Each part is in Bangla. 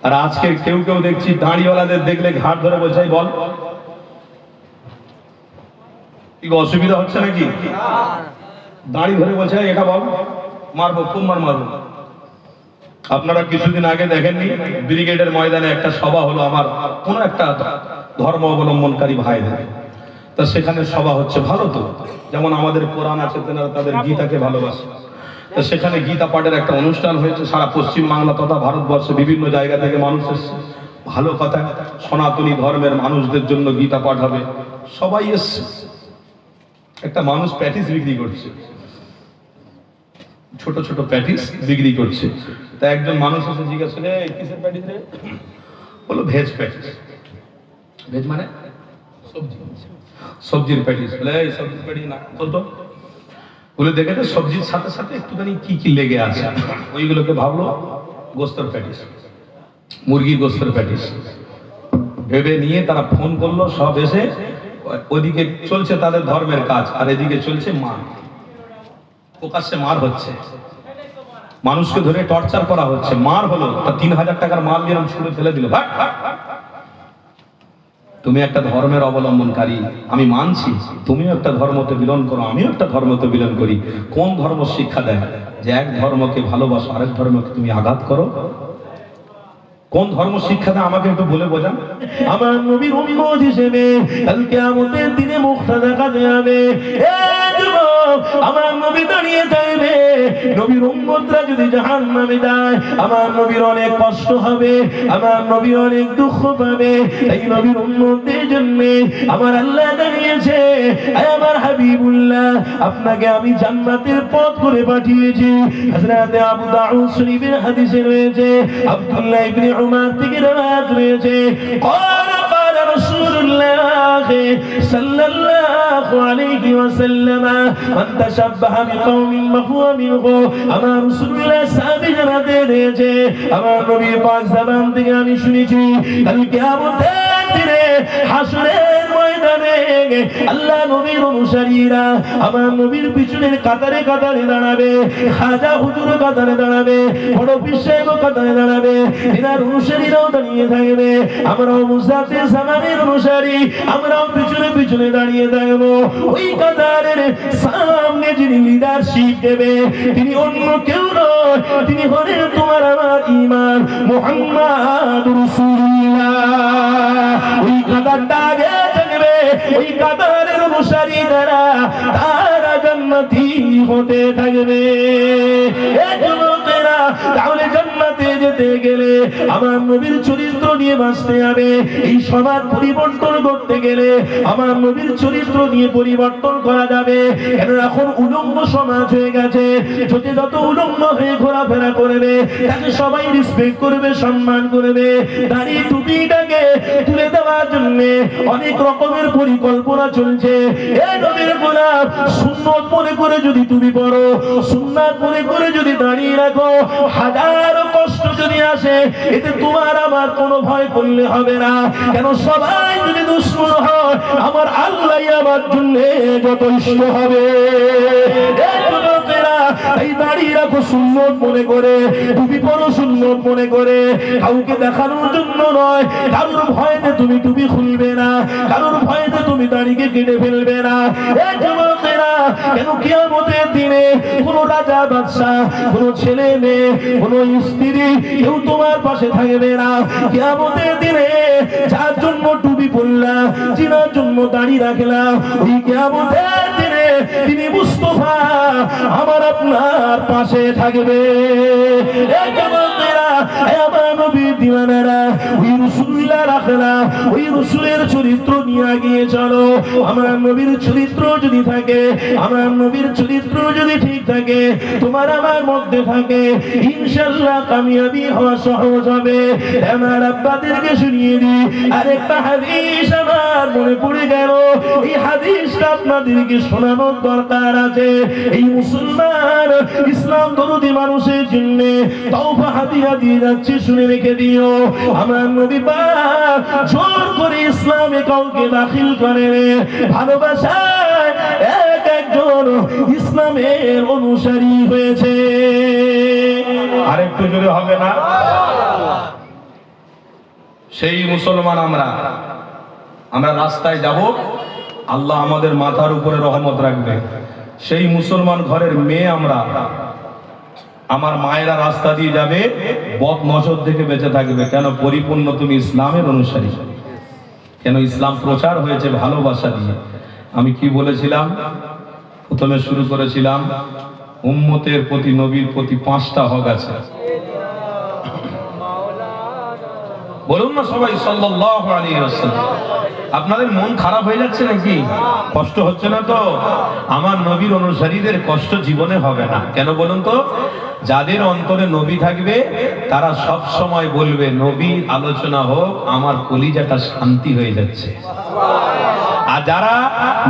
আর আজকে কেউ কেউ দেখছি দাঁড়িওয়ালাদের দেখলে ঘাট ধরে বলছে বল কি অসুবিধা হচ্ছে নাকি, দাঁড়ি ধরে বলছে এটা বল, মারবো খুব মারবো। আপনারা কিছুদিন আগে দেখেননি ব্রিগেডের ময়দানে একটা সভা হলো আমার কোন একটা ধর্ম অবলম্বনকারী ভাইদের, তা সেখানে সভা হচ্ছে ভালো তো, যেমন আমাদের কোরআন আছে তেনারা তাদের গীতাকে ভালোবাসে, তা সেখানে গীতা পাঠের একটা অনুষ্ঠান হয়েছে। সারা পশ্চিম বাংলা তথা ভারতবর্ষে বিভিন্ন জায়গা থেকে মানুষ এসছে, ভালো কথা, সনাতনী ধর্মের মানুষদের জন্য গীতা পাঠ হবে, সবাই এসছে। একটা মানুষ প্যাটিস বিক্রি করছে, ছোট ছোট প্যাটিস বিক্রি করছে। তা একজন মানুষ এসে জিজ্ঞাসা করে কিসের প্যাটিস রে? বলো ভেজ প্যাটিস। ভেজ মানে সবজি, সবজির প্যাটিস। বলে এই সবজির প্যাটিস না তো, বলে দেখেছে সবজির সাথে সাথে একটুখানি কি কি লেগে আছে, ওইগুলোকে ভাবলো গোস্তের প্যাটিস, মুরগির গোস্তের প্যাটিস ভেবে নিয়ে তারা ফোন করলো, সব এসে ওদিকে চলছে তাদের ধর্মের কাজ, আর এদিকে চলছে মার, প্রকাশ্যে মার হচ্ছে, মানুষকে ধরে টর্চার করা হচ্ছে। মার হলো, তা 3000 টাকার মাল দিয়ে ছুঁড়ে ফেলে দিল। তুমি একটা ধর্মের অবলম্বনকারী, আমি মানছি, তুমিও একটা ধর্মতে বিলন করো, আমিও একটা ধর্মতে বিলন করি। কোন ধর্ম শিক্ষা দেয় যে এক ধর্মকে ভালোবাসো আরেক ধর্মকে তুমি আঘাত করো? কোন ধর্ম শিক্ষা দেয় আমাকে একটু বলে বোঝান। আমার নবীর উম্মত হিসেবে কাল কিয়ামতের দিনে মুখটা দেখা যাবে, আমার নবী দাঁড়িয়ে থাকবে। নবীর উম্মতরা যদি জাহান্নামে যায় আমার নবীর অনেক কষ্ট হবে, আমার নবী অনেক দুঃখ পাবে। তাই নবীর উম্মতদের জন্য আমার আল্লাহ দাঁড়িয়েছে, আমার হাবিবুল্লাহ আপনাকে আমি জান্নাতের পথ করে পাঠিয়েছি। হযরত আবু দাউদ শরীফের হাদিসে রয়েছে, আব্দুল্লাহ ইবনে উমর থেকে রওয়ায়াত রয়েছে, قال رسول الله صلى الله عليه وسلم من تشبه بقوم فهو منهم। আমার রাসূলুল্লাহ সাহাবী জানাতে দিয়েছে, আমার নবী পাক জবান থেকে আমি শুনেছি কাল কিয়ামতের দিনে হাসরের ময়দানে আল্লাহ নবীর অনুসারীরা আমার নবীর পিছনের কাতারে কাতারে দাঁড়াবে, খাজা হুজুর কাতারে দাঁড়াবে, বড় পীর সাহেব কাতারে দাঁড়াবে, এনার অনুসারীরাও দাঁড়িয়ে থাকবে। আমরাও মুসাফির জামানের অনুসারী, আমরাও পিছনে পিছনে দাঁড়িয়ে থাকবো। ওই কাতারের সামনে যিনি লিডারশিপ দেবে তিনি অন্য কেউ নয়, তিনি হলেন তোমার আমার ঈমান মুহাম্মাদুর রাসূলুল্লাহ। ওই কাতারটা আগে থাকবে, ওই কাতারের অনুসারী যারা তারা জান্নাতি হতে থাকবে। তাহলে জান্নাতে যেতে গেলে আমার নবীর চরিত্র নিয়ে বাঁচতে হবে। এই সমাজ পরিবর্তন করতে গেলে আমার নবীর চরিত্র নিয়ে পরিবর্তন করা যাবে। কেন এখন উলঙ্গ সমাজ হয়ে গেছে, যদি যত উলঙ্গ হয়ে ঘোরাফেরা করবে তাকে সবাই রেসপেক্ট করবে, সম্মান করবে। দাড়ি টুপিটাকে তুলে দেওয়ার জন্য অনেক রকমের পরিকল্পনা চলছে। এই নবীর গোলাম সুন্নত মনে করে যদি টুপি পরো, সুন্নাত মনে করে যদি দাঁড়িয়ে রাখো, হাজারো কষ্ট যদি আসে এতে তোমার আমার কোনো ভয় করলে হবে না। কেন সবাই যদি দুশমন হয় আমার আল্লাহ আমার জন্য যথেষ্ট হবে। এই দাঁড়িয়ে রাখো সুন্নত মনে করে, টুপি পরো সুন্নত মনে করে, কাউকে দেখানোর জন্য নয়। কারোর ভয়তে তুমি টুপি খুলবে না, কারোর ভয়তে তুমি দাড়িকে কেটে ফেলবে না। এই যুবকেরা, কেন কিয়ামতের দিনে কোনো রাজা বাদশা, কোনো ছেলে মেয়ে, কোনো স্ত্রী কেউ তোমার পাশে থাকবে না। কিয়ামতের দিনে যার জন্য টুপি পরলাম, যার জন্য দাড়ি রাখলাম, ওই কিয়ামতের দিনে তিনি মুস্তাফা আমার আপনার পাশে থাকবে। এই যুবকেরা, আমার নবীর দিওয়ানারা, ওই রাসূলুল্লাহ রাখলা, ওই রাসূলের চরিত্র নিয়ে গিয়ে চলো। আমার নবীর চরিত্র যদি থাকে, আমার নবীর চরিত্র যদি ঠিক থাকে, তোমার আমার মধ্যে থাকে, ইনশাআল্লাহ কামিয়াবি হওয়া সহজ হবে। আমার আব্বাদেরকে শুনিয়ে দিই আরেকটা হাদিস আমার মনে পড়ে গেল, এই হাদিসটা আপনাদেরকে শোনানোর দরকার আছে। এই মুসলমান ইসলাম দরদি মানুষের জন্য তওবা হাদিয়া দিয়ে যাচ্ছে, শুনে রেখে দিও। আমার নবী পাক জোর করে ইসলামে কাউকে দাখিল করে ভালোবাসায় এক একজন ইসলামের অনুসারী হয়েছে। আরেকটু জোরে হবে না? সেই মুসলমান আমরা রাস্তায় যাব, আল্লাহ আমাদের মাথার উপরে রহমত রাখবে। সেই মুসলমান ঘরের মেয়ে আমার মায়েরা রাস্তা দিয়ে যাবে, বদ নজর থেকে বেঁচে থাকবে। কেন? পরিপূর্ণ তুমি ইসলামের অনুসারী। কেন? ইসলাম প্রচার হয়েছে ভালোবাসা দিয়ে। আমি কি বলেছিলাম? প্রথমে শুরু করেছিলাম উম্মতের প্রতি, নবীর প্রতি 5টা হক আছে। বলুন না সবাই সাল্লাল্লাহু আলাইহি ওয়াসাল্লাম। আপনাদের মন খারাপ হয়ে যাচ্ছে নাকি? কষ্ট হচ্ছে না তো? আমার নবীর অনুসারীদের কষ্ট জীবনে হবে না। কেন বলুন তো? যাদের অন্তরে নবী থাকবে তারা সব সময় বলবে নবীর আলোচনা হোক, আমার কলিজাটা শান্তি হয়ে যাচ্ছে। আর যারা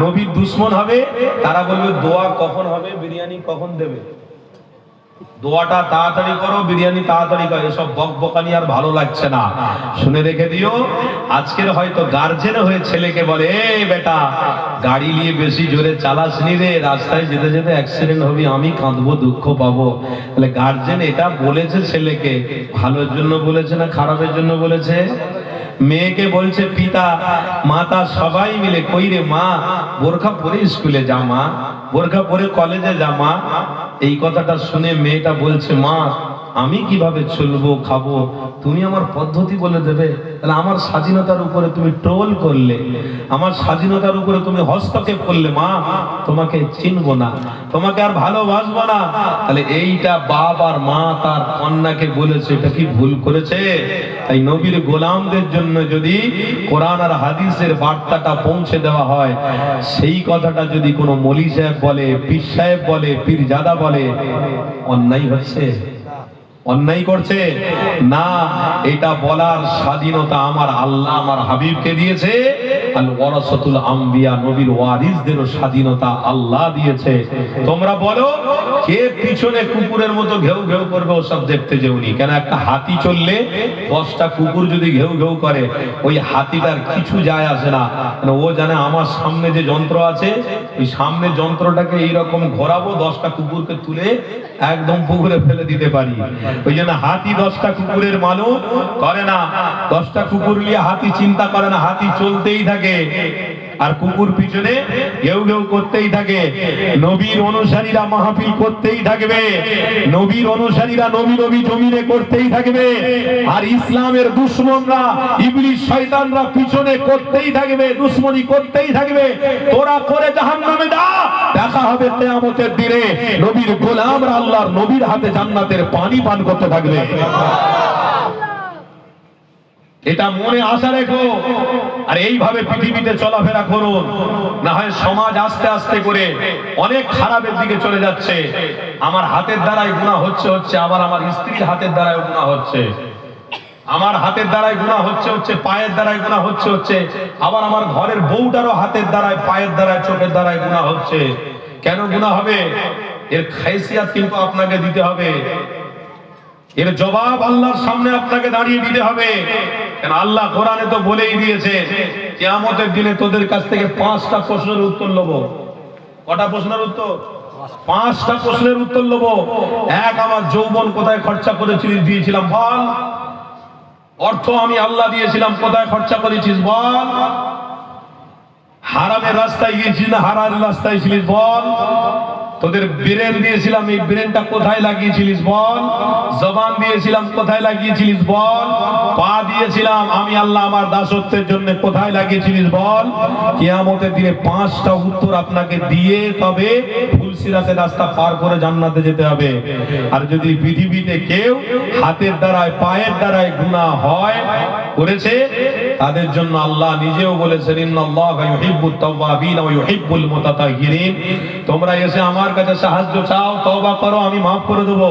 নবীর দুশমন হবে তারা বলবে দোয়া কখন হবে, বিরিয়ানি কখন দেবে, দোয়াটা তাড়াতাড়ি করো, বিরিয়ানি তাড়াতাড়ি করো। এসব বকবকানি আর ভালো লাগছে না। শুনে রেখে দিও, আজকের হয়তো গার্জেন হয়ে ছেলেকে বলে, এই বেটা গাড়ি নিয়ে বেশি জোরে চালাস নি রে, রাস্তায় যেতে যেতে অ্যাক্সিডেন্ট হবে, আমি কাঁদবো, দুঃখ পাবো। তাহলে গার্জেন এটা বলেছে ছেলেকে ভালোর জন্য বলেছে না খারাপের জন্য বলেছে? মেয়েকে বলছে পিতা মাতা সবাই মিলে, কই রে মা, বোরখা পরে স্কুলে যা মা, বোরখা পরে কলেজে যা মা। এই কথাটা শুনে মেয়েটা বলছে মা আমি কিভাবে চলবো খাবো, তুমি আমার পদ্ধতি বলে দেবে? তাহলে আমার স্বাধীনতার উপরে তুমি ট্রোল করলে, আমার স্বাধীনতার উপরে তুমি হস্তক্ষেপ করলে, মা তোমাকে চিনবো না, তোমাকে আর ভালোবাসবো না। তাহলে এইটা বাপ আর মা তার কন্যাকে বলেছে, এটা কি ভুল করেছে? তাই নবীর গোলামদের জন্য যদি কোরআন আর হাদিসের বার্তাটা পৌঁছে দেওয়া হয়, সেই কথাটা যদি কোনো মলি সাহেব বলে, পীর সাহেব বলে, পীরজাদা বলে, অন্যায় হচ্ছে? অন্যায় করছে না। এটা বলার স্বাধীনতা আমার আল্লাহ আমার হাবিবকে দিয়েছে। আল ওয়ারাসাতুল আম্বিয়া, নবীর ওয়ারিসদেরও স্বাধীনতা আল্লাহ দিয়েছে। তোমরা বলো কে পিছনে কুকুরের মতো ঘেউ ঘেউ করবে, ওসব দেখতে যেওনি। কেন? একটা হাতি চললে 10টা কুকুর যদি ঘেউ ঘেউ করে, ওই হাতিটার কিছু যায় আসে না। ও জানে আমার সামনে যে যন্ত্র আছে, ওই সামনে যন্ত্রটাকে এইরকম ঘোরাবো, 10টা কুকুরকে তুলে একদম পুকুরে ফেলে দিতে পারি। ওই জন্য হাতি 10টা কুকুরের মালুম করে না। 10টা কুকুর নিয়ে হাতি চিন্তা করে না, হাতি চলতেই থাকে আর কুকুর পিছনে ঘেউ ঘেউ করতেই থাকে। নবীর অনুসারীরা মাহফিল করতেই থাকবে, নবীর অনুসারীরা নবী নবী জমিনে করতেই থাকবে, আর ইসলামের দুশমনরা ইবলিস শয়তানরা পিছনে করতেই থাকবে, দুশমনি করতেই থাকবে। তোরা করে জাহান্নামে যা, দেখা হবে কিয়ামতের দিনে নবীর গোলামরা আল্লাহর নবীর হাতে জান্নাতের পানি পান করতে থাকবে। এটা মনে আশা রেখো, আর এইভাবে পৃথিবীতে চলাফেরা করুন, না হয় সমাজ আস্তে আস্তে করে অনেক খারাপের দিকে চলে যাচ্ছে। আমার হাতের দ্বারাই গুনাহ হচ্ছে, আবার আমার স্ত্রীর হাতের দ্বারাই গুনাহ হচ্ছে, আমার হাতের দ্বারাই গুনাহ হচ্ছে, পায়ের দ্বারাই গুনাহ হচ্ছে, আবার আমার ঘরের বউটারও হাতের দ্বারাই, পায়ের দ্বারাই, চোখের দ্বারাই গুনাহ হচ্ছে। কেন গুনাহ হবে? এর খায়সিয়াত কিন্তু আপনাকে দিতে হবে, এর জবাব আল্লাহর সামনে আপনাকে দাঁড়িয়ে দিতে হবে। কারণ আল্লাহ কোরআনে তো বলেই দিয়েছে, কিয়ামতের দিনে তোদের কাছ থেকে 5টা প্রশ্নের উত্তর নেব। কটা প্রশ্নের উত্তর? 5টা প্রশ্নের উত্তর নেব। এক, আমার যৌবন কোথায় খরচা করেছিলিস, দিয়েছিলাম বল। অর্থ আমি আল্লাহ দিয়েছিলাম, কোথায় খরচা করেছিস বল। হারামের রাস্তায় গিয়েছিস না হারামের রাস্তায় ছিলিস বল। তোদের ব্রেন দিয়েছিলাম, এই ব্রেনটা কোথায় লাগিয়েছিলিস বল। জবান দিয়েছিলাম, কোথায় লাগিয়েছিলিস বল। পা দিয়েছিলাম আমি আল্লাহ আমার দাসত্বের জন্য, কোথায় লাগিয়েছিলিস বল। কিয়ামতের দিনে 5টা উত্তর আপনাকে দিয়ে তবে ফুলসিরাতের রাস্তা পার করে জান্নাতে যেতে হবে। আর যদি পৃথিবীতে কেউ হাতের দ্বারায়, পায়ের দ্বারায় গুনাহ হয় করেছে, তাদের জন্য আল্লাহ নিজেও বলেছেন, ইন্নাল্লাহা ইউহিব্বুত তাওয়াবিন ওয়া ইউহিব্বুল মুতাতাহহিরিন। তোমরা এসে আমার কাছে সাহায্য চাও, তওবা করো, আমি মাফ করে দেব।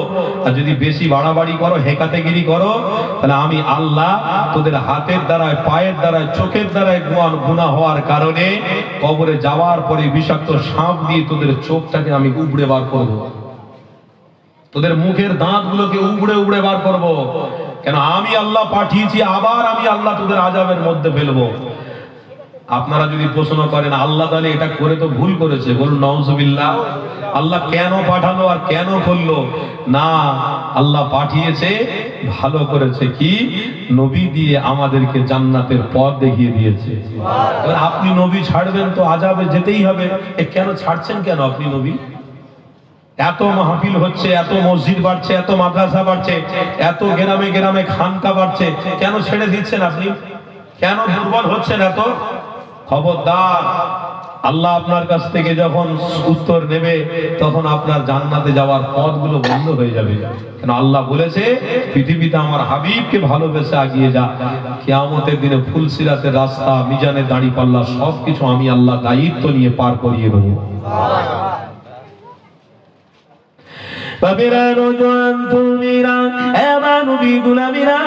আর যদি বেশি বাড়াবাড়ি করো, হেকাতেগিরি করো, তাহলে আমি আল্লাহ তোদের হাতের দ্বারায়, পায়ের দ্বারায়, চোখের দ্বারায় গুনাহ হওয়ার কারণে কবরে যাওয়ার পরে বিষাক্ত সাপ দিয়ে তোদের চোখটাকে আমি উবড়ে বার করব, তোদের মুখের দাঁতগুলোকে উবড়ে উবড়ে বার করব। কেন? আমি আল্লাহ পাঠিয়েছি, আবার আমি আল্লাহ তোদের আযাবের মধ্যে ফেলবো। আপনারা যদি প্রশ্ন করেন আল্লাহ তাহলে এটা করে তো ভুল করেছে, বলুন নাউজুবিল্লাহ। আল্লাহ কেন পাঠালো আর কেন করলো? না, আল্লাহ পাঠিয়েছে, ভালো করেছে কি, নবী দিয়ে আমাদেরকে জান্নাতের পথ দেখিয়ে দিয়েছে। এবার আপনি নবী ছাড়বেন তো আযাবে যেতেই হবে। কেন ছাড়ছেন কেন আপনি নবী? এত মাহফিল হচ্ছে, এত মসজিদ বাড়ছে, এত মাদ্রাসা বাড়ছে, এত গ্রামে গ্রামে খানকা বাড়ছে, কেন ছেড়ে দিচ্ছেন আপনি? কেন দুর্বল হচ্ছেন এত? খবরদার, আল্লাহ আপনার কাছ থেকে যখন উত্তর নেবে তখন আপনার জান্নাতে যাওয়ার পথগুলো বন্ধ হয়ে যাবে। কেন আল্লাহ বলেছে পৃথিবীতে আমার হাবিবকে ভালোবেসে আগিয়ে যা, কিয়ামতের দিনে ফুলসিরাতের রাস্তা, মিজানের দাঁড়িপাল্লা সবকিছু আমি আল্লাহ দায়িত্ব নিয়ে পার করিয়ে দেবো। বাবেরা রোজান তুমিরা এবার নবী গুলামিরা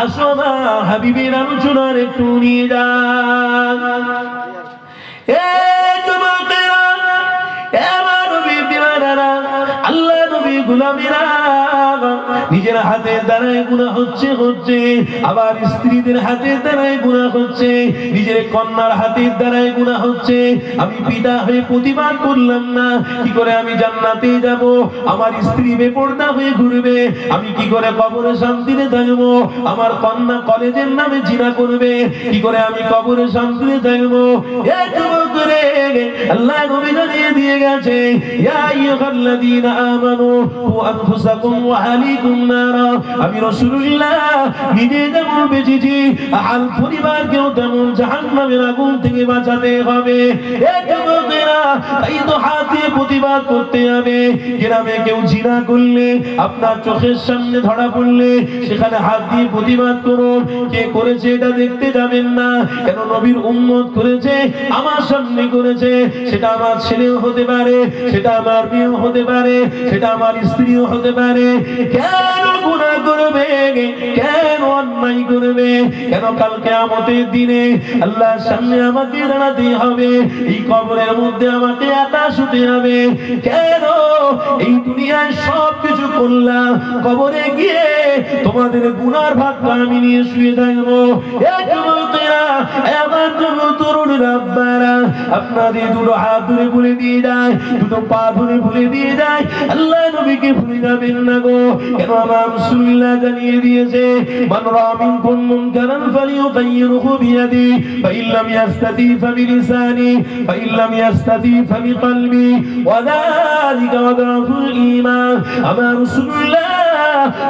আসো না হাবিবের আলোচনার একটু নিয়ে যান। এ যুবকেরা, এবার নবী দিওয়ানারা, আল্লাহ নবী গুলামিরা নিজের হাতের দ্বারাই গুনাহ হচ্ছে, আবার স্ত্রীদের হাতের দ্বারাই গুনাহ হচ্ছে, নিজের কন্যার হাতের দ্বারাই গুনাহ হচ্ছে। আমি পিতা হয়ে প্রতিবাদ করলাম না, কি করে আমি জান্নাতে যাব? আমার স্ত্রী বেপরদা হয়ে ঘুরবে, আমি কি করে কবরে শান্তিতে থাকবো? আমার কন্যা কলেজের নামে জিনা করবে, কি করে আমি কবরে শান্তিতে থাকবো? এ যুবক রে, আল্লাহ নবী জানিয়ে দিয়ে গেছে, ইয়া আইয়ুহাল্লাযীনা আমানু কু আনফুসাকুম ওয়া আহলিকুম নারা। আমি রাসূলুল্লাহ নিজে যেমন বেঁচেছি, আহল পরিবারকেও তেমন জাহান্নামের আগুন থেকে বাঁচাতে হবে। এ যুবকেরা, তাই তো হাত দিয়ে প্রতিবাদ করতে হবে। গ্রামে কেউ জিনা করলে, আপনার চোখের সামনে ধরা পড়লে সেখানে হাত দিয়ে প্রতিবাদ করুন। কে করেছে এটা দেখতে যাবেন না, কেন নবীর উম্মত করেছে, আমার সামনে করেছে, সেটা আমার ছেলেও হতে পারে, সেটা আমার মেয়েও হতে পারে, সেটা আমার স্ত্রীও হতে পারে। কেন গুনাহ করবে? কেন অন্যায় করবে? কেন কাল কিয়ামতের দিনে আল্লাহর সামনে আমাকে দাঁড়াতে হবে, এই কবরের মধ্যে আমাকে একা শুতে হবে? কেন এই দুনিয়ায় সব কিছু করলাম, কবরে গিয়ে তোমাদের গুনার ভাগটা আমি নিয়ে শুয়ে থাকবো? এ যুবকেরা, আমার তরুণ রাব্বারা, আপনাদের দুটো হাত ধরে বলে দিয়ে যায়, দুটো পা ধরে বলে দিয়ে যায়, আল্লাহ নবীকে ভুলে যাবেন না গো। কেন আমার রাসূলুল্লাহ জানিয়ে দিয়েছে, মান রা মিনকুম মুনকারান ফালিয়ুগাইয়িরহু বিয়াদি, ফাইন লাম ইয়াস্তাতি ফাবিলিসানি, ফাইন লাম ইয়াস্তাতি ফাবিকলবি, ওয়া যালিকা আদরাফুল ঈমান। আমার রাসূলুল্লাহ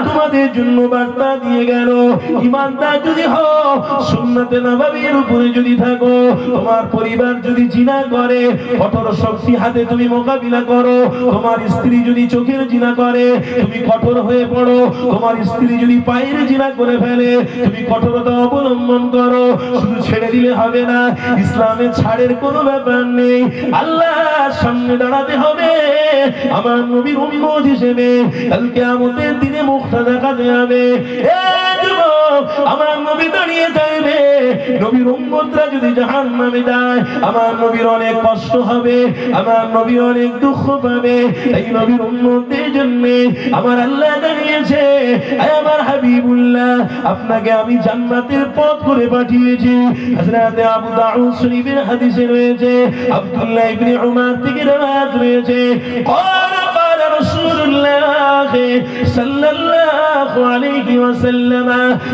তোমাদের জন্য বার্তা দিয়ে গেল, ঈমানদার যদি হও, সুন্নাতে নববীর উপরে যদি থাকো, তোমার পরিবার যদি জিনা করে, কঠোর শক্তি হাতে তুমি মোকাবিলা করো। তোমার স্ত্রী যদি চোখের জিনা করে, তুমি কঠোর হয়ে পড়ো। তোমার স্ত্রী যদি পায়ের জিনা করে ফেলে, তুমি কঠোরতা অবলম্বন করো। শুধু ছেড়ে দিলে হবে না, ইসলামে ছাড়ের কোনো ব্যাপার নেই। আল্লাহর সামনে দাঁড়াতে হবে আমার নবীর উম্মত হিসেবে, কাল কিয়ামতের দিনে মুখটা দেখাতে হবে। এ যুবক, আমার নবী দাঁড়িয়ে থাকবে, নবীর উম্মতরা যদি জাহান্নামে যায়, আমার নবীর অনেক কষ্ট হবে, আমার নবী অনেক দুঃখ পাবে। তাই নবীর উম্মতদের জন্য আমার আল্লাহ জানিয়েছে, আমার হাবিবুল্লাহ, আপনাকে আমি জান্নাতের পথ করে পাঠিয়েছি। হযরত আবু দাউদ শরীফের হাদিসে রয়েছে, আব্দুল্লাহ ইবনে উমর থেকে রওয়ায়াত রয়েছে, قال رسول الله صلى الله عليه وسلم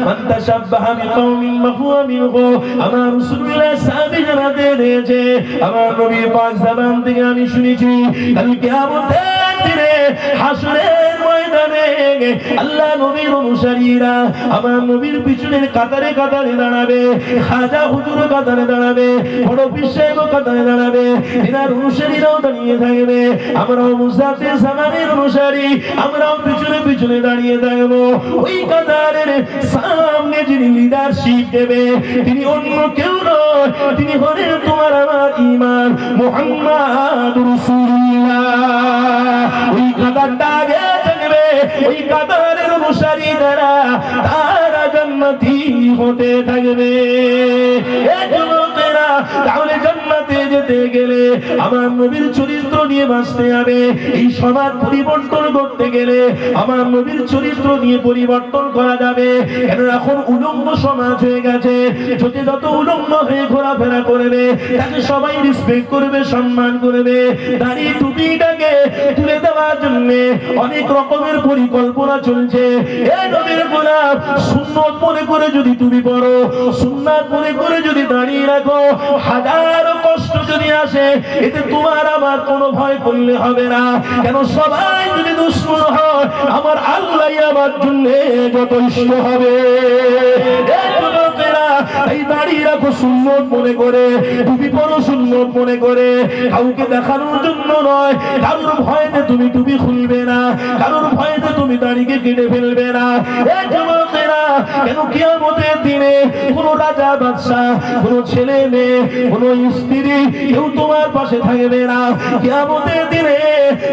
من تشبه بقوم فهو منهم। আমার রাসূলুল্লাহ সাহাবী জানাতে দিয়েছে, আমার নবী পাক জবান থেকে আমি শুনেছি, কাল কিয়ামতের দিনে হাসরের ময়দানে আল্লাহ নবীর অনুসারীরা আমার নবীর পিছনের কাতারে কাতারে দাঁড়াবে, খাজা হুজুর কাতারে দাঁড়াবে, বড় পীর সাহেব কাতারে দাঁড়াবে, এনার অনুসারীরাও দাঁড়িয়ে থাকবে। আমরাও মুসাফির জামানের অনুসারী, আমরাও পিছনে পিছনে দাঁড়িয়ে থাকবো। ওই কাতারের সামনে যিনি লিডারশিপ দেবে, তিনি অন্য কেউ নয়, তিনি হলেন তোমার আমার ঈমান মুহাম্মাদুর রাসূলুল্লাহ। ওই কাতারটা আগে থাকবে, ওই কাতারের অনুসারী যারা, তারা জান্নাতি হতে থাকবে। এ যুবকেরা, তাহলে জান্নাত জান্নাতে যেতে গেলে আমার নবীর চরিত্র নিয়ে বাঁচতে হবে। এই সমাজ পরিবর্তন করতে গেলে আমার নবীর চরিত্র নিয়ে পরিবর্তন করা যাবে। কেন এখন উলঙ্গ সমাজ হয়ে গেছে, যদি যত উলঙ্গ হয়ে ঘোরাফেরা করবে তাকে সবাই রেসপেক্ট করবে, সম্মান করবে। দাড়ি টুপিটাকে তুলে দেওয়ার জন্য অনেক রকমের পরিকল্পনা চলছে। এই নবীর গোলাম সুন্নত মনে করে যদি টুপি পরো, সুন্নাত মনে করে যদি দাঁড়িয়ে রাখো, হাজারো কষ্ট যদি আসে এতে তোমার আমার কোনো ভয় করলে হবে না। কেন সবাই যদি দুশ্মন হয় আমার আল্লাহ আমার জন্য যথেষ্ট হবে। এই দাঁড়িয়ে রাখো সুন্নত মনে করে, টুপি পরো সুন্নত মনে করে, কাউকে দেখানোর জন্য নয়। কারোর ভয়তে তুমি টুপি খুলবে না, কারোর ভয়তে তুমি দাড়িকে কেটে ফেলবে না। এই যুবকেরা, কেন কিয়ামতের দিনে কোনো রাজা বাদশা, কোনো ছেলে মেয়ে, কোনো স্ত্রী কেউ তোমার পাশে থাকবে না। কিয়ামতের দিনে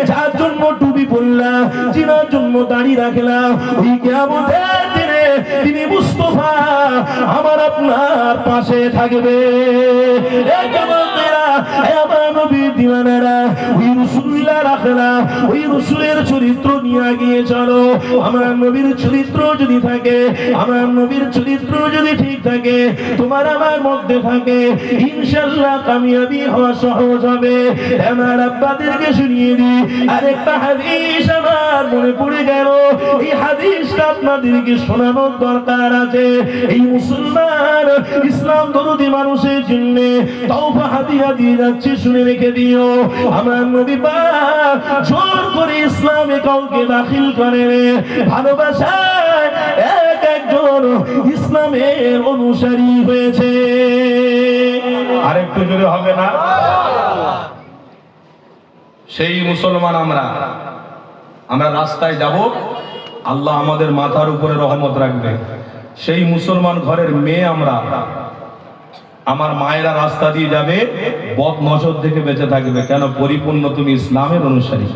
যার জন্য টুপি পরলাম, যার জন্য দাড়ি রাখলাম, ওই কিয়ামতের দিনে তিনি মুস্তাফা আমার আপনার পাশে থাকবে। এই যুবকেরা, আমার নবীর দিওয়ানারা, ওই রাসূলুল্লাহ রাখলা, ওই রাসূলের চরিত্র নিয়ে গিয়ে চলো। আমার নবীর চরিত্র যদি থাকে, আমার নবীর চরিত্র যদি ঠিক থাকে, তোমার আমার মধ্যে থাকে, ইনশাআল্লাহ কামিয়াবি হওয়া সহজ হবে। আমার আব্বাদেরকে শুনিয়ে দিই আরেকটা হাদিস আমার মনে পড়ে গেল। এই হাদিসটা আপনাদেরকে শোনানোর দরকার আছে। এই মুসলমান ইসলাম দরদি মানুষের জন্য তওবা হাদিয়া দিয়ে যাচ্ছে, শুনে রেখে দিও। আমার নবী পাক জোর করে ইসলামে কাউকে দাখিল করে ভালোবাসায় এক একজন ইসলামের অনুসারী হয়েছে। আরেকটু জোরে হবে না? সেই মুসলমান আমরা রাস্তায় যাব, আল্লাহ আমাদের মাথার উপরে রহমত রাখবে। সেই মুসলমান ঘরের মেয়ে আমরা, আমার মায়েরা রাস্তা দিয়ে যাবে, বদ নজর থেকে বেঁচে থাকবে। কেন? পরিপূর্ণ তুমি ইসলামের অনুসারী।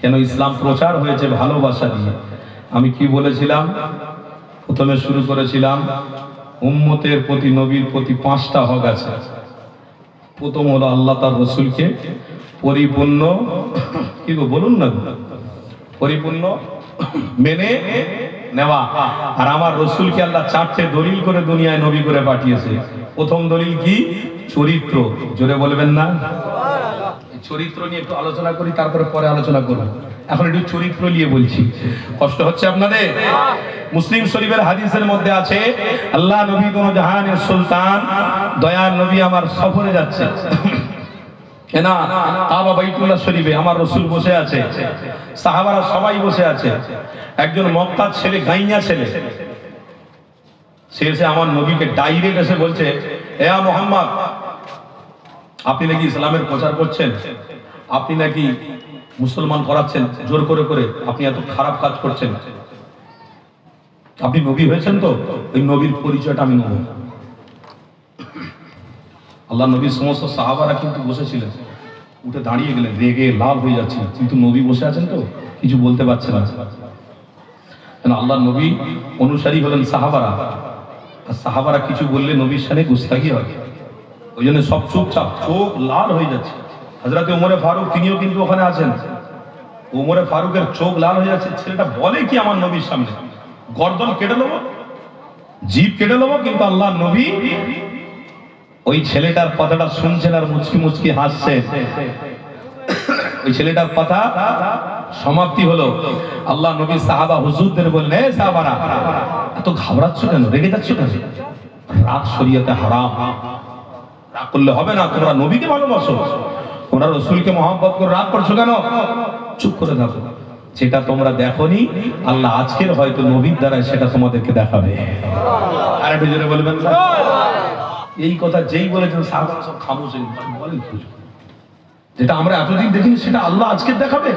কেন? ইসলাম প্রচার হয়েছে ভালোবাসা দিয়ে। আমি কি বলেছিলাম? প্রথমে শুরু করেছিলাম উম্মতের প্রতি, নবীর প্রতি 5টা হক আছে। প্রথম হলো আল্লাহ তার রসুলকে পরিপূর্ণ, কি গো বলুন না, পরিপূর্ণ মেনে নেওয়া। আর আমার রসুলকে আল্লাহ 4টে দলিল করে দুনিয়ায় নবী করে পাঠিয়েছে। প্রথম দলিল কি? চরিত্র। জোরে বলবেন না? চরিত্র নিয়ে একটু আলোচনা করি, তারপরে পরে আলোচনা করব। এখন একটু চরিত্র নিয়ে বলছি, কষ্ট হচ্ছে আপনাদের? মুসলিম শরীফের হাদিসের মধ্যে আছে, আল্লাহ নবী কোন জাহানের সুলতান দয়ার নবী আমার সফরে যাচ্ছে না, কাবা বাইতুল্লাহ শরীফে আমার রাসূল বসে আছে, সাহাবারা সবাই বসে আছে। একজন মক্কার ছেলে, গাইয়া ছেলে, সে এসে আমার নবীকে ডাইরেক্ট এসে বলছে, হে মুহাম্মদ, আপনি নাকি ইসলামের প্রচার করছেন, আপনি নাকি মুসলমান করাচ্ছেন জোর করে করে, আপনি এত খারাপ কাজ করছেন, আপনি নবী হয়েছেন তো? ওই নবীর পরিচয়টা আমি নেব। আল্লাহ নবীর সমস্ত সাহাবারা কিন্তু বসেছিলেন, উঠে দাঁড়িয়ে গেলেন, রেগে লাল হয়ে যাচ্ছে, কিন্তু নবী বসে আছেন তো কিছু বলতে পারছে না। আল্লাহ নবী অনুসারী হলেন সাহাবারা, আর সাহাবারা কিছু বললে নবীর সামনে গুস্তাখি হয়। ওই জন্য সব চুপচাপ, চোখ লাল হয়ে যাচ্ছে। হযরতে ওমরে ফারুক তিনিও কিন্তু ওখানে আছেন। ওমরে ফারুকের চোখ লাল হয়ে যাচ্ছে। ছেলেটা বলে কি আমার নবীর সামনে, গর্দন কেটে নেবো, জিভ কেটে নেবো, কিন্তু আল্লাহ নবী ওই ছেলেটার কথাটা শুনছেন আর মুচকি মুচকি হাসছেন। ওই ছেলেটার কথা সমাপ্তি হলো, আল্লাহ নবী সাহাবা হুজুরদের বললেন, হে সাহাবারা, এত ঘাবড়াচ্ছ কেন, রেগে যাচ্ছ কেন? রাগ শরীয়তে হারাম, রাগ করলে হবে না। তোমরা নবীকে ভালোবাসো, তোমরা রাসূলকে মহব্বত করে রাগ করছো কেন? চুপ করে থাকো। যেটা তোমরা দেখোনি, আল্লাহ আজকের হয়তো নবীর দ্বারা সেটা তোমাদেরকে দেখাবে। আর একটু জোরে বলবেন না? এই কথা যেই বলেছেন সাহাবারা সব খামোশ হয়ে গেলেন। বলেন কি? যেটা আমরা এতদিন দেখিনি সেটা আল্লাহ আজকে দেখাবে।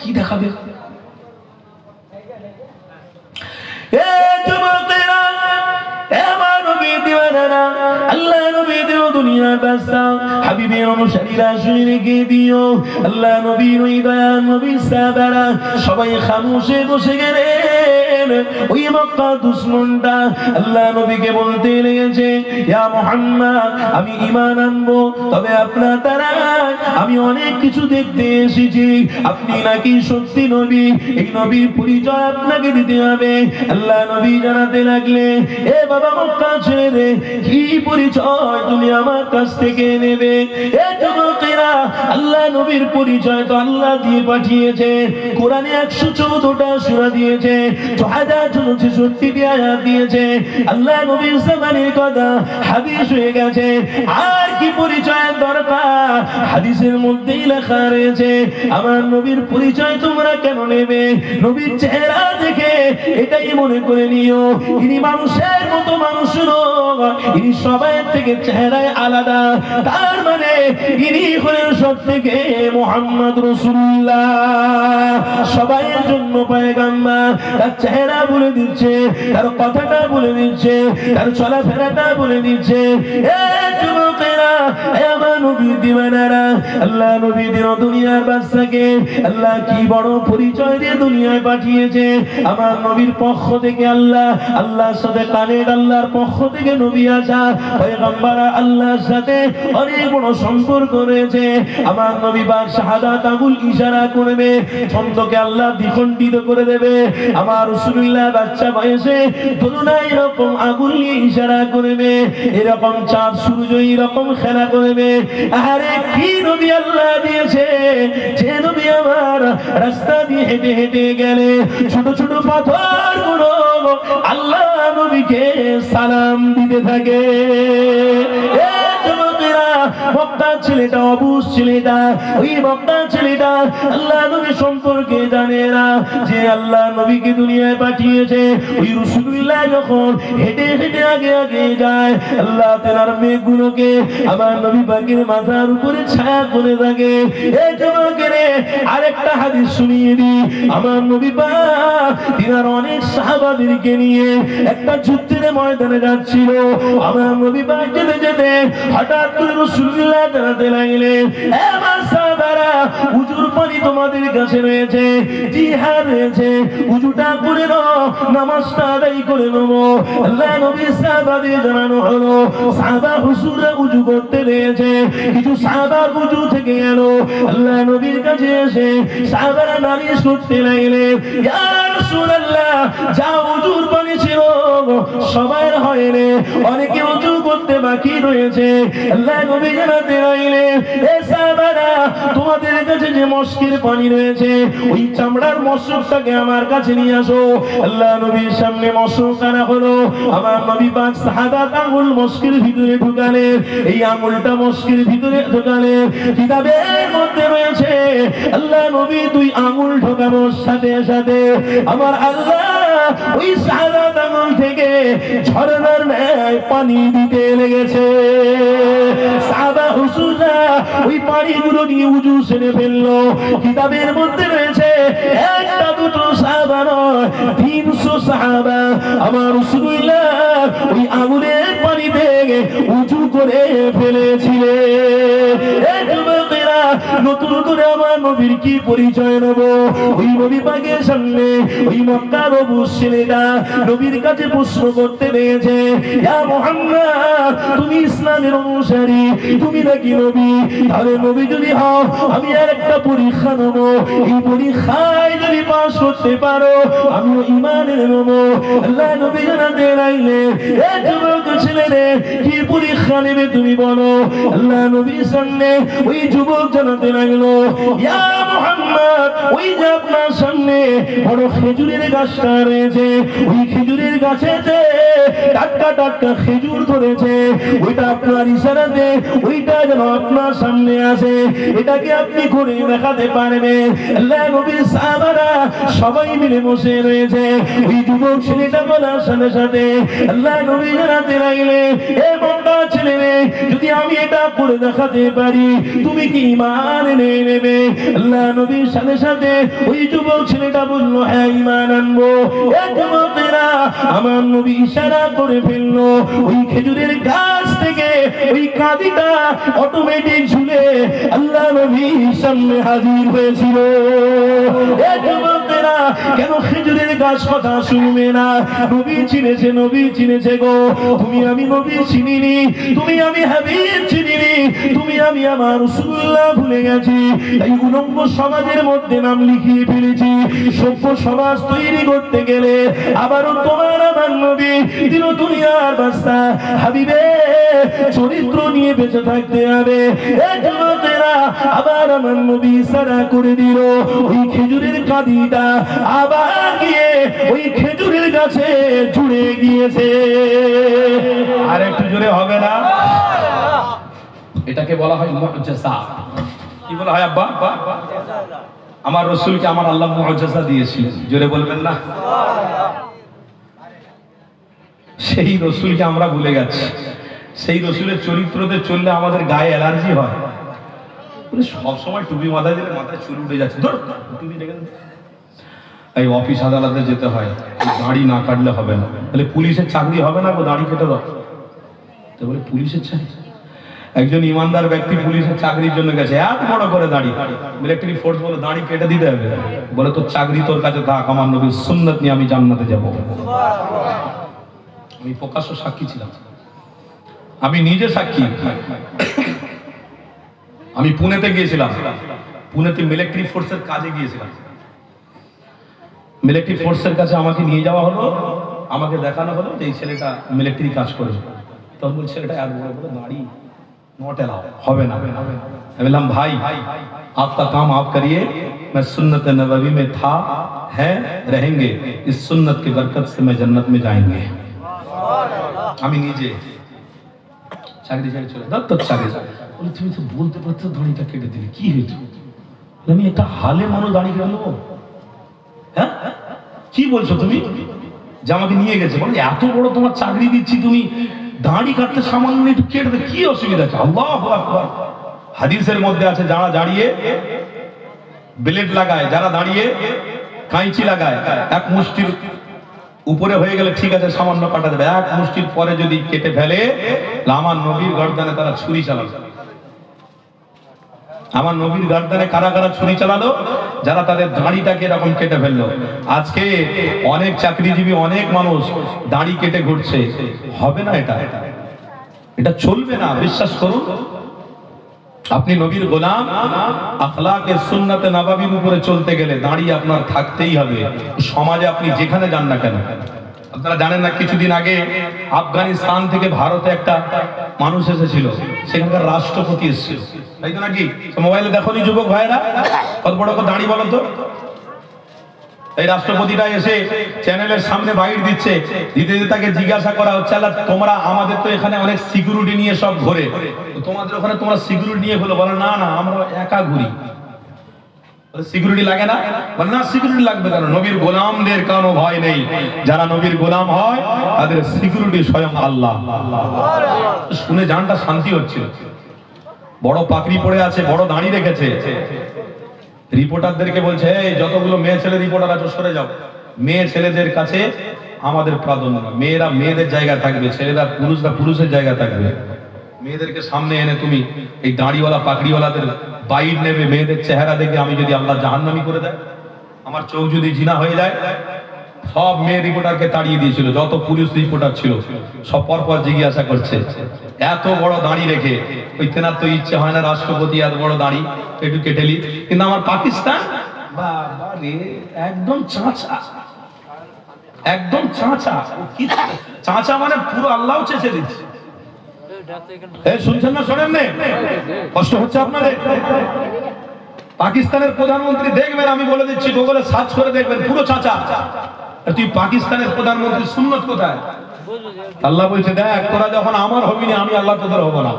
কি দেখাবে? আল্লাহ নবী দিও দুনিয়ার বাদশা, হাবিবের অনুসারীরা শুনে রেখে দিও, আল্লাহ নবীর ওই দয়ার নবী সাহাবারা সবাই খামোশে বসে গেলেন। ওই মক্কা দুশমনটা আল্লাহ নবীকে বলতে লেগেছে, ইয়া মুহাম্মদ, আমি ঈমান আনবো, তবে আপনার দ্বারা আমি অনেক কিছু দেখতে এসেছি। আপনি নাকি সত্যি নবী, এই নবীর পরিচয় আপনাকে দিতে হবে। আল্লাহ নবী জানাতে লাগলেন, এ বাবা মক্কা ছেড়ে কি পরিচয় তুমি আমার কাছ থেকে নেবে? এ যুবকেরা, আল্লাহ নবীর পরিচয় তো আল্লাহ দিয়ে পাঠিয়েছে। কোরআনে 114টা সূরা দিয়েছে, 6066টি আয়াত দিয়েছে। আল্লাহ নবীর জামানের কথা হাদিস হয়ে গেছে, আর কি পরিচয়ের দরকার? হাদিসের মধ্যেই লেখা রয়েছে, আমার নবীর পরিচয় তোমরা কেন নেবে? নবীর চেহারা দেখে এটাই মনে করে নিও, ইনি মানুষের মতো মানুষ নয়, ইনি সবাই থেকে চেহারায় আলাদা। তার মানে ইনি হলেন সব থেকে মুহাম্মদ রাসূলুল্লাহ, সবাইয়ের জন্য পয়গম্বর। তার চেহারা বলে দিচ্ছে, তার কথাটা বলে দিচ্ছে, তার চলাফেরাটা বলে দিচ্ছে। এ যুবকেরা, এ আমার নবীর দিওয়ানারা, আল্লাহ নবী দিন দুনিয়ার বাদশাকে আল্লাহ কি বড় পরিচয় দিয়ে দুনিয়ায় পাঠিয়েছে। আমার নবীর পক্ষ থেকে আল্লাহর সাথে কানেক্ট, আল্লাহর পক্ষ থেকে নবী আসা, পয়গম্বররা আল্লাহর সাথে অনেক বড় সম্পর্ক রয়েছে। আমার নবী পাক শাহাদাত আঙ্গুল ইশারা করবে, ছন্দকে আল্লাহ দ্বিখণ্ডিত করে দেবে। আমার রাসূলুল্লাহ বাচ্চা বয়সে তুলনা এরকম আঙ্গুল নিয়ে ইশারা করবে, এরকম চাঁদ সূর্য এরকম খেলা করবে। আরে কি নবী আল্লাহ দিয়েছে, যে নবী আমার রাস্তা দিয়ে হেঁটে হেঁটে গেলে ছোট ছোট পাথর গুলো আল্লাহ নবীকে সালাম দিতে থাকে। এ যুবকেরা, মক্কার ছেলেটা, অবুজ ছেলেটা, ওই মক্কার ছেলেটা আল্লাহ নবী সম্পর্কে জানে না, যে আল্লাহ নবীকে দুনিয়ায় পাঠিয়েছে। ওই রাসূলুল্লাহ যখন হেঁটে হেঁটে আগে আগে যায়, আল্লাহ তাআলার মেঘগুলোকে আমার নবী পাকের মাথার উপরে ছায়া করে থাকে। এই যুবকেরে আরেকটা হাদিস শুনিয়ে দিই, আমার নবী পাক তিনার অনেক সাহাবাদেরকে নিয়ে একটা যুদ্ধের ময়দানে যাচ্ছিল। আমার নবী পাক যেতে যেতে হঠাৎ করে রাসূলুল্লাহ জানাতে লাগলেন, এ আমার সাহাবারা, উজুর পানি তোমাদের কাছে রয়েছে, জিহাদ রয়েছে, উজুটা করে নাও, নামাজটা আদায় করে নেবো। আল্লাহ নবী সাহাবাদের জানানো হলো, সাহাবা হুজুররা উজু করতে রয়েছে, কিছু সাহাবা উজু থেকে এলো, আল্লাহ নবীর কাছে এসে সাহাবারা নালিশ করতে লাগলেন, ইয়া রাসূলুল্লাহ, যা উজুর পানি ছিল সবার হয়নি, অনেকে উজু করতে বাকি রয়েছে। আল্লাহ নবী জানাতে লাগলেন, এ সাহাবারা, তোমাদের কাছে যে মশকের পানি রয়েছে, ওই চামড়ার মশকটাকে আমার কাছে নিয়ে আসো। আল্লাহ নবীর সামনে মশক আনা হলো। আমার নবী পাক শাহাদাত আঙ্গুল মশকের ভিতরে ঢুকালেন, এই আঙ্গুলটা মশকের ভিতরে ঢুকালেন। কিতাবের মধ্যে রয়েছে, আল্লাহ নবী দুই আঙ্গুল ঢোকানোর সাথে সাথে আমার আল্লাহ ওই শাহাদাত আঙ্গুল থেকে ঝরনার ন্যায় পানি দিতে লেগেছে। সাহাবা হুজুররা ওই পানিগুলো নিয়ে উজু সেরে ফেললো। কিতাবের মধ্যে রয়েছে, একটা দুটো সাহাবা নয়, 300 সাহাবা আমার রাসূলুল্লাহ ওই আগুনের পানিতে উজু করে ফেলেছিলেন। এই যুবকেরা, নতুন করে আমার নবীর কি পরিচয় নেব? ওই নবী পাকের সামনে ওই মক্কার অবুজ ছেলেটা নবীর কাছে প্রশ্ন করতে রয়েছে, ইয়া মুহাম্মদ, তুমি ইসলামের অনুসারী, তুমি নাকি নবী? তাহলে নবী যদি হও, আমি আর একটা পরীক্ষা নেব, এই পরীক্ষায় যদি পাস করতে পারো আমিও ঈমানের নেব। আল্লাহ নবী জানাতে লাগলেন, এ যুবক ছেলেরে, কি পরীক্ষা নেবে তুমি বলো? আল্লাহ নবীর সামনে ওই যুবক জানাতে লাগলো, ইয়া মুহাম্মদ, ওই যে আপনার সামনে বড় খেজুরের গাছটা রয়েছে, ওই খেজুরের গাছেতে টাটকা টাটকা খেজুর ধরেছে, ওইটা আপনার ইশারাতে ওইটা যেন আপনার সামনে আসে, এটাকে আপনি করে দেখাতে পারবেন। আল্লাহ নবীর সাহাবারা সবাই মিলে বসে রয়েছে। ওই যুবক ছেলেটা বলার সাথে সাথে আল্লাহ নবী জানাতে লাগলেন, এ মক্কা ছেলে রে, যদি আমি এটা করে দেখাতে পারি তুমি কি ঈমান এনে নেবে? আল্লাহ নবীর সাথে সাথে ওই যুবক ছেলেটা বলল, হ্যাঁ, ঈমান আনবো। এ যুবকেরা, আমার নবী ইশারা করে ফেললো, ওই খেজুরের গাছ থেকে ওই কাঁদিটা অটোমেটিক ঝুলে আল্লাহ নবীর সামনে হাজির হয়েছিল। এ যুবকেরা, কেন খেজুরের গাছ কথা শুনবে না? নবী চিনেছে, নবী চিনেছে গো। তুমি আমি নবী চিনিনি, তুমি আমি হাবিব চিনিনি, তুমি আমি আমার রাসূলুল্লাহ ভুলে গেছি। তাই উলঙ্গ সমাজের মধ্যে নাম লিখিয়ে ফেলেছি। সভ্য সমাজ তৈরি করতে গেলে আবারও তোমার আমার নবী দিল দুনিয়ার বাদশা হাবিবে চরিত্র নিয়ে বেঁচে থাকতে হবে। এই যুবকেরা, আবার আমার নবী ইশারা করে দিল, ওই খেজুরের কাঁদিটা আবার গিয়ে ওই খেজুরের গাছে জুড়ে গিয়েছে। আর একটু জোরে হবে না? এটাকে বলা হয় মুআজ্জাজা। কি বলা হয় আব্বা? আমার রাসূলকে আমার আল্লাহ মুআজ্জাজা দিয়েছিলেন। জোরে বলবেন না? সেই রাসূলকে আমরা ভুলে গেছি। সেই রাসূলের চরিত্রতে চললে আমাদের গায়ে অ্যালার্জি হয়। সব সময় টুপি মাথায় দিলে মাথায় চুল উঠে যাচ্ছে। ধর টুপি রেখে দেন। এই অফিস আদালতে যেতে হয়, দাড়ি না কাটলে হবে না। তাহলে পুলিশের চাকরি হবে না গো, দাড়ি কেটে দাও। তো বলে পুলিশের চাকরি? একজন ইমানদার ব্যক্তি পুলিশের চাকরির জন্য গেছে, এত বড় করে দাড়ি। মিলিটারি ফোর্স বলে দাড়ি কেটে দিতে হবে। বলে তোর চাকরি তোর কাছে থাক, আমার নবীর সুন্নাত নিয়ে আমি জান্নাতে যাব। আমি প্রকাশ্য সাক্ষী ছিলাম, আমি নিজে সাক্ষী। আমি পুনেতে গিয়েছিলাম, পুনেতে মিলিটারি ফোর্সের কাজে গিয়েছিলাম। মিলিটারি ফোর্সের কাছে আমাকে নিয়ে যাওয়া হলো, আমাকে দেখানো হলো যে এই ছেলেটা মিলিটারি কাজ করে। তখন বলছে ছেলেটা এত বড় বড় দাড়ি, নট এলাও, হবে না। আমি বললাম ভাই आपका काम आप करिए, मैं सुन्नत नबवी में था, है, रहेंगे, इस सुन्नत की बरकत से मैं जन्नत में जाएंगे। আমি নিজে চাকরি ছেড়ে চলে দাও তোর চাকরি। বলে তুমি তো বলতে পারছো দাড়িটা কেটে দিলে, কি হয়েছে? আমি একটা হালে মানুষ দাড়ি কেটে নেবো? হ্যাঁ, কি বলছো তুমি? যে আমাকে নিয়ে গেছে, বলে এত বড় তোমার চাকরি দিচ্ছি, তুমি দাড়ি কাটতে সামান্য একটু কেটে দেবে, কি অসুবিধা আছে? আল্লাহু আকবার। হাদিসের মধ্যে আছে যারা দাঁড়িয়ে ব্লেড লাগায়, যারা দাঁড়িয়ে কাঁচি লাগায়, এক মুষ্টির উপরে হয়ে গেলে ঠিক আছে সামান্য কাটা যাবে, এক মুষ্টির পরে যদি কেটে ফেলে, আমার নবীর গর্দানে তারা ছুরি চালাবে। আমার নবীর গর্দানে কারা কারা ছুরি চালালো? যারা তাদের দাড়িটাকে এরকম কেটে ফেললো। আজকে অনেক চাকরিজীবী, অনেক মানুষ দাড়ি কেটে ঘুরছে। হবে না, এটা চলবে না, বিশ্বাস করুন। আপনি নবীর গোলাম, আখলাকে সুন্নাতে নববীর উপরে চলতে গেলে দাড়ি আপনার থাকতেই হবে। সমাজে আপনি যেখানে যান না কেন। আপনারা জানেন না, কিছুদিন আগে আফগানিস্তান থেকে ভারতে একটা মানুষ এসেছিল, সেখানকার রাষ্ট্রপতি এসেছিল, তাই তো নাকি? মোবাইলে দেখো নি যুবক ভাইরা, কত বড় করে দাড়ি বলো তো। এই রাষ্ট্রপতিটা এসে চ্যানেলের সামনে বাইট দিচ্ছে, দিতে দিতে তাকে জিজ্ঞাসা করা হচ্ছে, আল্লাহ তোমরা, আমাদের তো এখানে অনেক সিকিউরিটি নিয়ে সব ঘোরে, তোমাদের ওখানে তোমরা সিকিউরিটি নিয়ে ঘুরো? বলে না না, আমরা একা ঘুরি। সিকিউরিটি লাগে না? বলে না, সিকিউরিটি লাগবে কেন? নবীর গোলামদের কোনো ভয় নেই, যারা নবীর গোলাম হয় তাদের সিকিউরিটি স্বয়ং আল্লাহ। শুনে জানটা শান্তি হচ্ছিল। বড় পাকড়ি পড়ে আছে, বড় দাঁড়ি রেখেছে। রিপোর্টারদেরকে বলছে, এই যতগুলো মেয়ে ছেলে রিপোর্টার আছে সরে যাও, মেয়ে ছেলেদের কাছে আমাদের প্রাধান্য, মেয়েরা মেয়েদের জায়গা থাকবে, ছেলেরা পুরুষরা পুরুষের জায়গা থাকবে। মেয়েদেরকে সামনে এনে তুমি এই দাড়িওয়ালা পাকড়িওয়ালাদের বাইট নেবে, মেয়েদের চেহারা দেখে আমি যদি আল্লাহ জাহান্নামী করে দেয়, আমার চোখ যদি জিনা হয়ে যায়। সব মেয়ে রিপোর্টারকে তাড়িয়ে দিয়েছিল, যত পুলিশ রিপোর্টার ছিল সব পরপর জিজ্ঞাসা করছে, এত বড় দাড়ি রেখে ওই তেনার তো ইচ্ছে হয় না রাষ্ট্রপতি এত বড় দাড়ি একটু কেটেলি, কিন্তু আমার পাকিস্তান বাবা রে একদম চাঁচা, একদম চাঁচা। কি চাঁচা মানে পুরো আল্লাহ চেঁচে দিচ্ছে। শুনছেন না? শোনেন না? কষ্ট হচ্ছে আপনাদের? পাকিস্তানের প্রধানমন্ত্রী দেখবেন, আমি বলে দিচ্ছি, গুগলে সার্চ করে দেখবেন, পুরো চাচা। তুই পাকিস্তানের প্রধানমন্ত্রী সুন্নত কোথায়? আল্লাহ বলছে, দেখ তোরা যখন আমার হবি না, আমি আল্লাহ তোদের হবো না।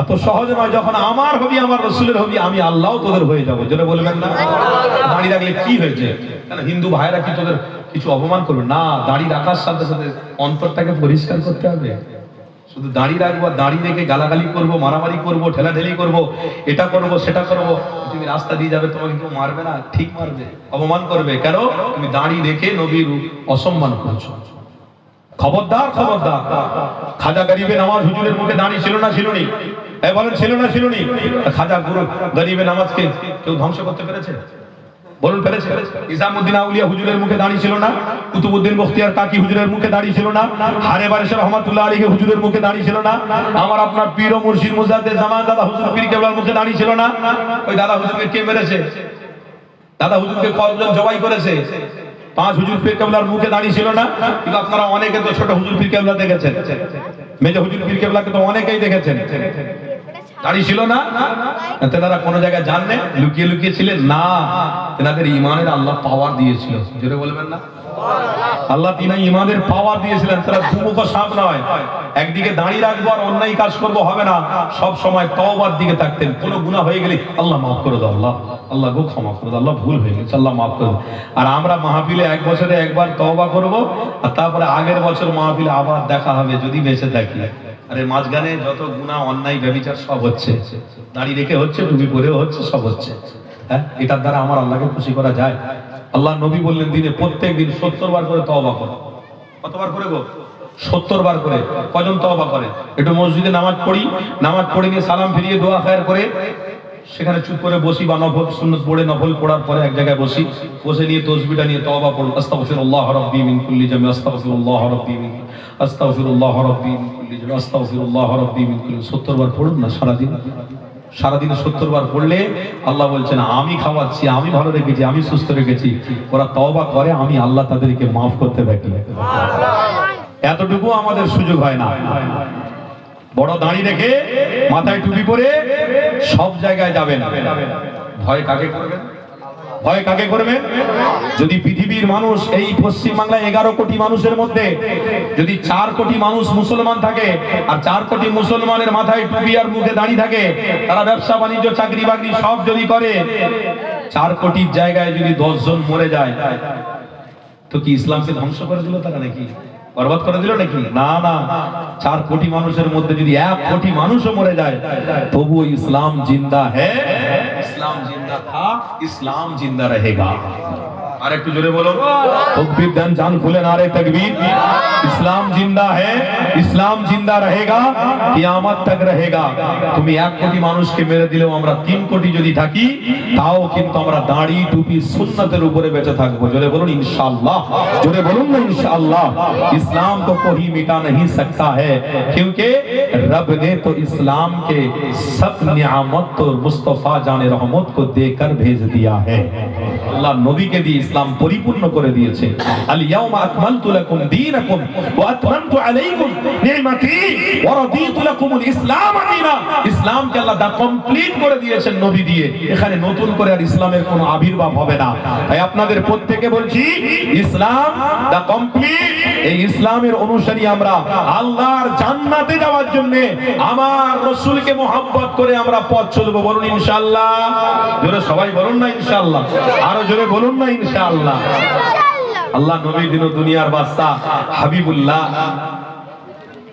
এত সহজে নয়, যখন আমার হবি, আমার রসুলের হবি, আমি আল্লাহ তোদের হয়ে যাবো। যেটা বলবেন না, দাড়ি রাখলে কি হয়েছে? কেন হিন্দু ভাইরা কি তোদের কিছু অপমান করবে? না, দাড়ি রাখার সাথে সাথে অন্তরটাকে পরিষ্কার করতে হবে। শুধু দাড়ি রাখবো, দাড়ি রেখে গালাগালি করবো, মারামারি করবো, ঠেলাঠেলি করবো, এটা করবো সেটা করবো, তুমি রাস্তা দিয়ে যাবে, তোমাকে কেউ মারবে না? ঠিক মারবে, অপমান করবে। কেন? তুমি দাড়ি রেখে নবীর অসম্মান করছো। খবরদার খবরদার। খাজা গরিবে নামাজ হুজুরের মুখে দাঁড়িয়ে ছিল না ছিল নি? বলেন ছিল না ছিল নি? খাজা গুরু গরিবে নামাজকে কেউ ধ্বংস করতে পেরেছে? বলুন পেরেছে? ইসামউদ্দিন আউলিয়া হুজুরের মুখে দাঁড়িয়ে ছিল না? কুতুবউদ্দিন বখতিয়ার কাকি হুজুরের মুখে দাঁড়িয়ে ছিল না? হারে বারিশ রহমাতুল্লাহ আলাইহি হুজুরের মুখে দাঁড়িয়ে ছিল না? আমার আপনার পীর ও মুর্শিদ মুজাদ্দেদ জামান দাদা হুজুর পীর কেবলার মুখে দাঁড়িয়ে ছিল না? ওই দাদা হুজুরকে কে মেরেছে? দাদা হুজুরকে কতজন জবাই করেছে? 5 হুজুর পীর কেবলার মুখে দাঁড়িয়ে ছিল না? কিন্তু আপনারা অনেকে তো ছোট হুজুর পীর কেবলা দেখেছেন, মেজো হুজুর পীর কেবলাকে তো অনেকেই দেখেছেন, দাঁড়িয়ে ছিল না? তেনারা কোন জায়গায় জানলে লুকিয়ে লুকিয়ে ছিলেন না, তেনাদের ইমানের আল্লাহ পাওয়ার দিয়েছিল। জোরে বলবেন না? আল্লাহ তিনা ইমানের পাওয়ার দিয়েছিলেন। তারা দুমুখ সাপ নয়, একদিকে দাঁড়িয়ে রাখবো আর অন্যায় কাজ করব হবে না, সব সময় তওবার দিকে থাকতেন। কোনো গুনাহ হয়ে গেলে আল্লাহ মাফ করে দাও, আল্লাহ আল্লাহ গো ক্ষমা করে দাও, আল্লাহ ভুল হয়ে গেছে আল্লাহ মাফ করে দাও। আর আমরা মাহফিলে 1 বছরে একবার তওবা করব, আর তারপরে আগের বছর মাহফিলে আবার দেখা হবে যদি বেঁচে থাকি। আরে মাঝখানে যত গুনাহ অন্যায় ব্যভিচার সব হচ্ছে, দাঁড়িয়ে রেখে হচ্ছে, টুপি পরেও হচ্ছে, সব হচ্ছে। হ্যাঁ, এটার দ্বারা আমার আল্লাহকে খুশি করা যায়? আল্লাহ নবী বললেন দিনে প্রত্যেক দিন 70 বার করে তওবা করো। কতবার করে গো? 70 বার করে। কজন তওবা করে? একটু মসজিদে নামাজ পড়ি, নামাজ পড়ে নিয়ে সালাম ফিরিয়ে দোয়া খায়ের করে সেখানে চুপ করে বসি, বা নফল সুন্নাত পড়ে নফল পড়ার পরে এক জায়গায় বসি, বসে নিয়ে তাসবিহটা নিয়ে তওবা পড়ি, আস্তাগফিরুল্লাহ রাব্বি মিন কুল্লি জামি, আস্তাগফিরুল্লাহ রাব্বি মিন, আস্তাগফিরুল্লাহ রাব্বি মিন কুল্লি জামি, আস্তাগফিরুল্লাহ রাব্বি মিন কুল্লি। 70 বার পড়ুন না সারাদিন। সারাদিন 70 বার পড়লে আল্লাহ বলছেন আমি খাওয়াচ্ছি, আমি ভালো রেখেছি, আমি সুস্থ রেখেছি। ওরা তওবা করে, আমি আল্লাহ তাদেরকে মাফ করতে থাকি। এতটুকু আমাদের সুযোগ হয় না। বড় দাঁড়ি রেখে মাথায় টুপি পরে সব জায়গায় যাবেন, ভয় কাকে করবেন? ভয় কাকে করবেন? যদি পৃথিবীর মানুষ, এই পশ্চিম বাংলায় 11 কোটি মানুষের মধ্যে যদি 4 কোটি মানুষ মুসলমান থাকে, আর 4 কোটি মুসলমানের মাথায় টুপি আর মুখে দাঁড়ি থাকে, তারা ব্যবসা বাণিজ্য চাকরি বাকরি সব যদি করে, 4 কোটির জায়গায় যদি 10 জন মরে যায়, তো কি ইসলামকে ধ্বংস করে দিল তারা নাকি? বরবাদ করে দিল নাকি? না না, 4 কোটি মানুষের মধ্যে যদি 1 কোটি মানুষও মরে যায়, তবুও ইসলাম জিন্দা হ্যায়, ইসলাম জিন্দা থা, ইসলাম জিন্দা रहेगा। আর একটু জোরে বলো, তাকবীর দেন, জান খুলে নারে তাকবীর। ইসলাম জিন্দা है, ইসলাম জিন্দা रहेगा, কিয়ামত তক रहेगा। তুমি 1 কোটি মানুষকে মেরে দিলেও আমরা 3 কোটি যদি থাকি, তাও কিন্তু আমরা দাড়ি টুপি সুন্নতের উপরে বেঁচে থাকবো। জোরে বলুন ইনশাআল্লাহ, জোরে বলুন না ইনশাআল্লাহ। इस्लाम को कोई मिटा नहीं सकता है, क्योंकि रब ने तो इस्लाम के सब नियामत तो मुस्तफा जाने रहमत को देकर भेज दिया है। अल्लाह नबी के दिए इस्लाम परिपूर्ण করে দিয়েছে। আল ইয়াউমা আকমালতু লাকুম দীনাকুম ওয়া আতমামতু আলাইকুম নি'মাতি ওয়া রাদিতু লাকুমুল ইসলাম দীনা। ইসলামকে আল্লাহ দা কমপ্লিট করে দিয়েছেন নবী দিয়ে, এখানে নতুন করে আর ইসলামের কোনো আবির্ভাব হবে না। তাই আপনাদের প্রত্যেককে বলছি, ইসলাম দা কমপ্লিট। এই ইসলামের অনুসারী আমরা আল্লাহর জান্নাতে যাওয়ার জন্য আমার রাসূলকে মুহাব্বত করে আমরা পথ চলবো। বলুন ইনশাআল্লাহ। জোরে সবাই বলুন না ইনশাআল্লাহ, আরো জোরে বলুন না ইনশাআল্লাহ। আল্লাহ নবী দিন দুনিয়ার বাদশা হাবিবুল্লাহ,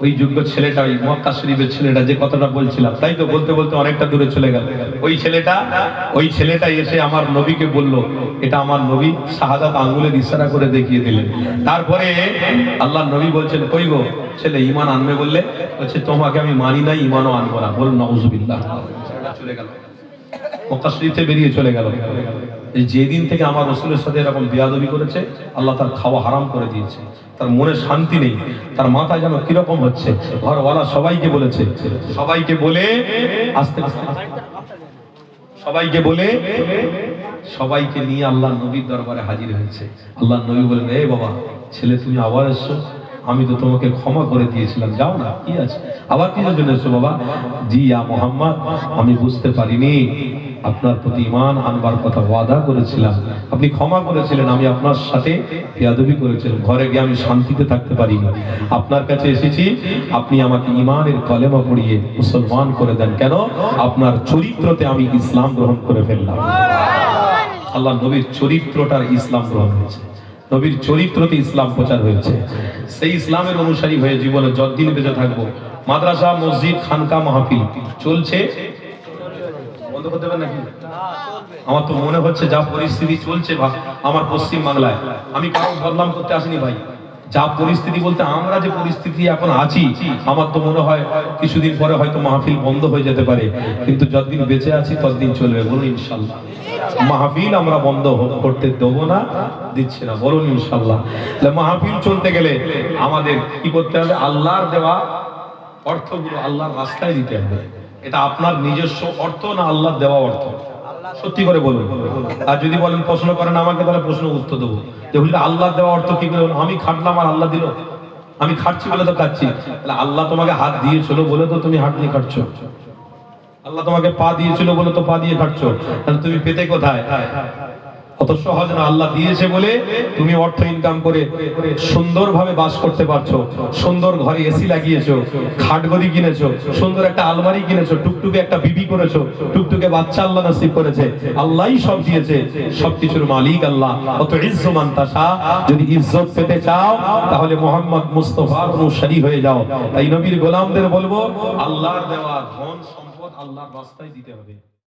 ওই যোগ্য ছেলেটা, ওই মক্কা শরীফের ছেলেটা যে কথাটা বলছিলাম, তাই তো বলতে বলতে অনেকটা দূরে চলে গেল। ওই ছেলেটা এসে আমার নবীকে বলল, এটা আমার নবী, শাহাদাত আঙ্গুলের ইশারা করে দেখিয়ে দিলেন। তারপরে আল্লাহ নবী বলছেন, কই গো ছেলে, ঈমান আনবে বললে? বলছে তোমাকে আমি মানি না, ঈমানও আনবো না। বলুন নাউজুবিল্লাহ। ছেলেটা চলে গেল, মক্কা শরীফ থেকে বেরিয়ে চলে গেল। এই যেদিন থেকে আমার রাসূলের সাথে এরকম বেয়াদবি করেছে, আল্লাহ তার খাওয়া হারাম করে দিয়েছে। তার মনে শান্তি নেই, তার মাথায় যেন কিরকম হচ্ছে। ঘরওয়ালা সবাইকে বলেছে, সবাইকে বলে আস্তে আস্তে সবাইকে বলে সবাইকে নিয়ে আল্লাহ নবীর দরবারে হাজির হয়েছে। আল্লাহ নবী বলেন, এ বাবা ছেলে, তুমি আবার এসছো? আমি তো তোমাকে ক্ষমা করে দিয়েছিলাম, যাও না, কি আছে, আবার কিসের জন্য এসছো বাবা? জি ইয়া মুহাম্মদ, আমি বুঝতে পারিনি, আপনার প্রতি ঈমান আনবার কথা ওয়াদা করেছিলাম, আপনি ক্ষমা করেছিলেন, আমি আপনার সাথে বেয়াদবি করেছিলাম, ঘরে গিয়ে আমি শান্তিতে থাকতে পারিনি, আপনার কাছে এসেছি, আপনি আমাকে ঈমানের কলেমা পড়িয়ে মুসলমান করে দেন। কেন? আপনার চরিত্রতে আমি ইসলাম গ্রহণ করে ফেললাম। আল্লাহ নবীর চরিত্রটার ইসলাম গ্রহণ হয়েছে, নবীর চরিত্রতে ইসলাম প্রচার হয়েছে। সেই ইসলামের অনুসারী হয়ে জীবনে যতদিন বেঁচে থাকবো, মাদ্রাসা, মসজিদ, খানকা, মাহফিল চলছে, বন্ধ করতে পারেন নাকি? আমার তো মনে হচ্ছে যা পরিস্থিতি চলছে আমার পশ্চিম বাংলায়, আমি কারো বদনাম করতে আসিনি ভাই, যা পরিস্থিতি বলতে আমরা যে পরিস্থিতি এখন আছি, আমার তো মনে হয় কিছুদিন পরে হয়তো মাহফিল বন্ধ হয়ে যেতে পারে, কিন্তু যতদিন বেঁচে আছি ততদিন চলবে। বলুন ইনশাল্লাহ। মাহফিল আমরা বন্ধ করতে দেবো না, দিচ্ছি না। বলুন ইনশাল্লাহ। তাহলে মাহফিল চলতে গেলে আমাদের কি করতে হবে? আল্লাহর দেওয়া অর্থগুলো আল্লাহর রাস্তায় দিতে হবে। এটা আপনার নিজস্ব অর্থ না আল্লাহর দেওয়া অর্থ? সত্যি করে বলুন। আর যদি বলেন প্রশ্ন করেন আমাকে, তাহলে প্রশ্ন উত্তর দেবো যে হুজুর আল্লাহ দেওয়া অর্থ কি করে? আমি খাটলাম আর আল্লাহ দিল? আমি খাটছি বলে তো খাচ্ছি। তাহলে আল্লাহ তোমাকে হাত দিয়েছিল বলে তো তুমি হাত দিয়ে খাটছো। আল্লাহ তোমাকে পা দিয়েছিল বলে তো পা দিয়ে খাটছো। তাহলে তুমি পেতে কোথায়? অত সহজ না। আল্লাহ দিয়েছে বলে তুমি অর্থ ইনকাম করে সুন্দরভাবে বাস করতে পারছো, সুন্দর ঘরে এসি লাগিয়েছো, খাটগদি কিনেছো, সুন্দর একটা আলমারি কিনেছো, টুকটুকে একটা বিবি করেছো, টুকটুকে বাচ্চা আল্লাহ নসিব করেছে। আল্লাহই সব দিয়েছে, সবকিছুর মালিক আল্লাহ। অত ইজ্জত মান তাশা। যদি ইজ্জত পেতে চাও তাহলে মুহাম্মদ মুস্তাফার অনুসারী হয়ে যাও। তাই নবীর গোলামদের বলবো, আল্লাহর দেওয়া ধন সম্পদ আল্লাহর রাস্তায় দিতে হবে।